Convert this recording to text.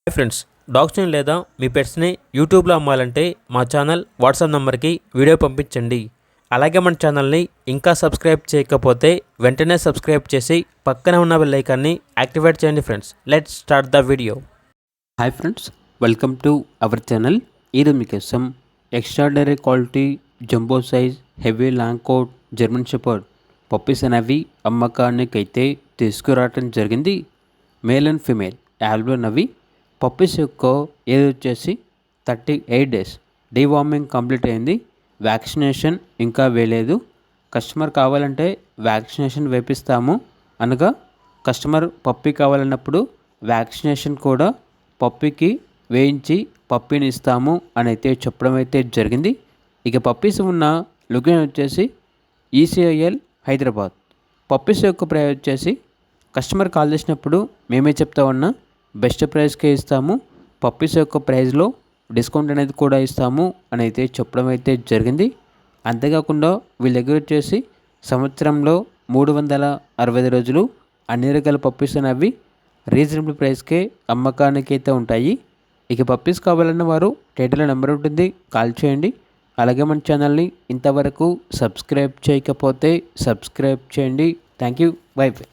Hi friends, డాగ్స్ని లేదా మీ పెట్స్ని యూట్యూబ్లో అమ్మాలంటే మా ఛానల్ వాట్సాప్ నెంబర్కి వీడియో పంపించండి. అలాగే మన ఛానల్ని ఇంకా సబ్స్క్రైబ్ చేయకపోతే వెంటనే సబ్స్క్రైబ్ చేసి పక్కనే ఉన్న బెల్ ఐకాన్ని యాక్టివేట్ చేయండి. Friends, let's start the video. Hi friends, welcome to our channel. ఈరోజు మీకోసం extraordinary quality jumbo size heavy long coat German shepherd puppies అనేవి అమ్మకానికి అయితే తీసుకురావటం జరిగింది. మేల్ అండ్ ఫీమేల్ యాల్బోన్ అవి పప్పీస్ యొక్క ఏజ్ వచ్చేసి 38 డేస్. డీవార్మింగ్ కంప్లీట్ అయింది. వ్యాక్సినేషన్ ఇంకా వేయలేదు. కస్టమర్ కావాలంటే వ్యాక్సినేషన్ వేపిస్తాము అనగా కస్టమర్ పప్పీ కావాలన్నప్పుడు వ్యాక్సినేషన్ కూడా పప్పీకి వేయించి పప్పీని ఇస్తాము అని అయితే చెప్పడం అయితే జరిగింది. ఇక పప్పీస్ ఉన్న లొకేషన్ వచ్చేసి ఈసీఐఎల్ హైదరాబాద్. పప్పీస్ యొక్క ప్రైస్ వచ్చేసి కస్టమర్ కాల్ చేసినప్పుడు మేమే చెప్తా ఉన్నా బెస్ట్ ప్రైస్కే ఇస్తాము, పప్పీస్ యొక్క ప్రైస్లో డిస్కౌంట్ అనేది కూడా ఇస్తాము అని అయితే చెప్పడం అయితే జరిగింది. అంతేకాకుండా వీళ్ళ దగ్గర వచ్చేసి సంవత్సరంలో 365 రోజులు అన్ని రకాల పప్పీస్ అనేవి రీజనబుల్ ప్రైస్కే అమ్మకానికి అయితే ఉంటాయి. ఇక పప్పీస్ కావాలన్న వారు టైటిల్లో నెంబర్ ఉంటుంది, కాల్ చేయండి. అలాగే మన ఛానల్ని ఇంతవరకు సబ్స్క్రైబ్ చేయకపోతే సబ్స్క్రైబ్ చేయండి. Thank you, by by.